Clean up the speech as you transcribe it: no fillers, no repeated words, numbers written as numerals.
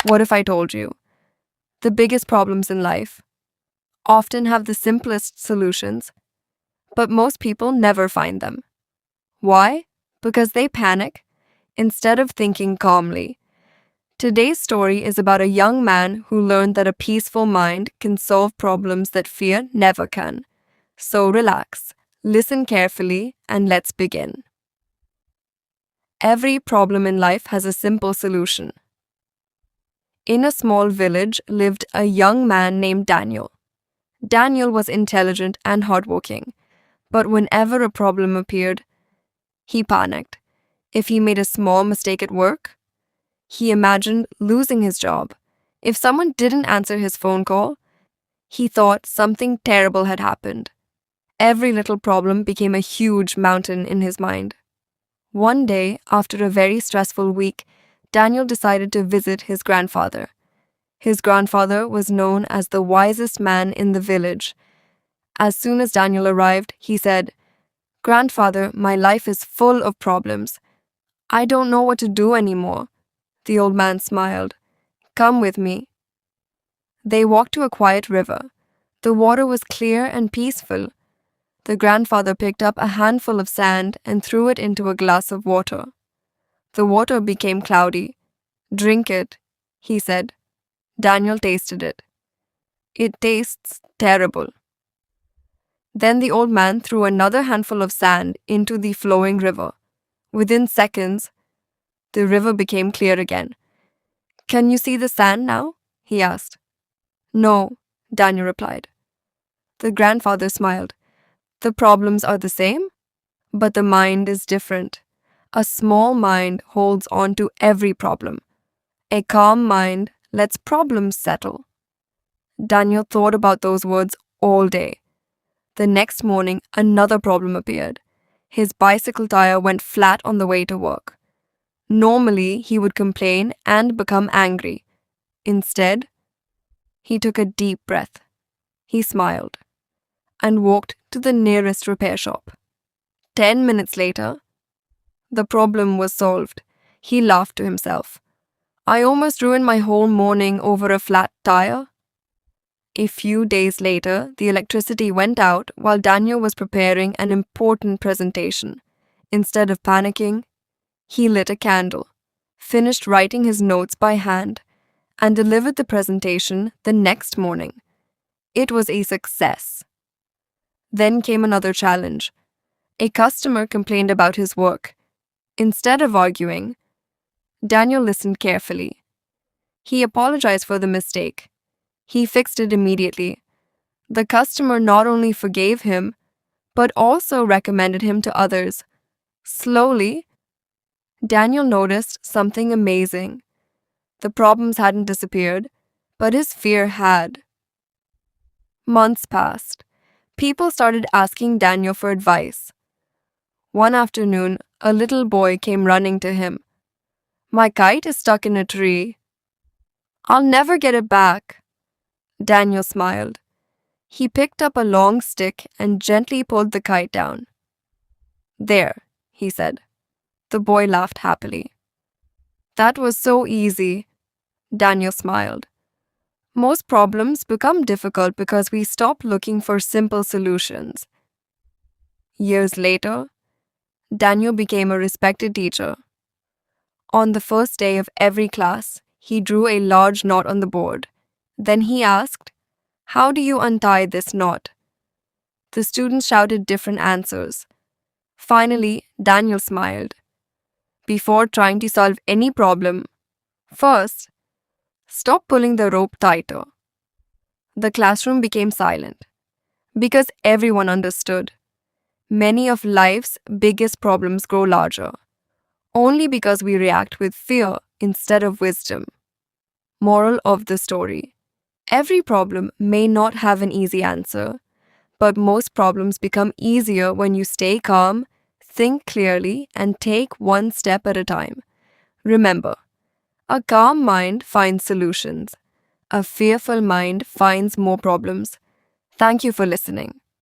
What if I told you? The biggest problems in life often have the simplest solutions, but most people never find them. Why? Because they panic instead of thinking calmly. Today's story is about a young man who learned that a peaceful mind can solve problems that fear never can. So relax, listen carefully, and let's begin. Every problem in life has a simple solution. In a small village lived a young man named Daniel. Daniel was intelligent and hardworking, but whenever a problem appeared, he panicked. If he made a small mistake at work, he imagined losing his job. If someone didn't answer his phone call, he thought something terrible had happened. Every little problem became a huge mountain in his mind. One day, after a very stressful week, Daniel decided to visit his grandfather. His grandfather was known as the wisest man in the village. As soon as Daniel arrived, he said, "Grandfather, my life is full of problems. I don't know what to do anymore." The old man smiled. "Come with me." They walked to a quiet river. The water was clear and peaceful. The grandfather picked up a handful of sand and threw it into a glass of water. The water became cloudy. "Drink it," he said. Daniel tasted it. "It tastes terrible." Then the old man threw another handful of sand into the flowing river. Within seconds, the river became clear again. "Can you see the sand now?" he asked. "No," Daniel replied. The grandfather smiled. "The problems are the same, but the mind is different. A small mind holds on to every problem. A calm mind lets problems settle." Daniel thought about those words all day. The next morning, another problem appeared. His bicycle tire went flat on the way to work. Normally, he would complain and become angry. Instead, he took a deep breath. He smiled and walked to the nearest repair shop. 10 minutes later, the problem was solved. He laughed to himself. "I almost ruined my whole morning over a flat tire." A few days later, the electricity went out while Daniel was preparing an important presentation. Instead of panicking, he lit a candle, finished writing his notes by hand, and delivered the presentation the next morning. It was a success. Then came another challenge. A customer complained about his work. Instead of arguing, Daniel listened carefully. He apologized for the mistake. He fixed it immediately. The customer not only forgave him, but also recommended him to others. Slowly, Daniel noticed something amazing. The problems hadn't disappeared, but his fear had. Months passed. People started asking Daniel for advice. One afternoon, a little boy came running to him. "My kite is stuck in a tree. I'll never get it back." Daniel smiled. He picked up a long stick and gently pulled the kite down. "There," he said. The boy laughed happily. "That was so easy." Daniel smiled. Most problems become difficult because we stop looking for simple solutions. Years later, Daniel became a respected teacher. On the first day of every class, he drew a large knot on the board. Then he asked, "How do you untie this knot?" The students shouted different answers. Finally, Daniel smiled. "Before trying to solve any problem, first, stop pulling the rope tighter." The classroom became silent because everyone understood. Many of life's biggest problems grow larger only because we react with fear instead of wisdom. Moral of the story: every problem may not have an easy answer, but most problems become easier when you stay calm, think clearly, and take one step at a time. Remember, a calm mind finds solutions. A fearful mind finds more problems. Thank you for listening.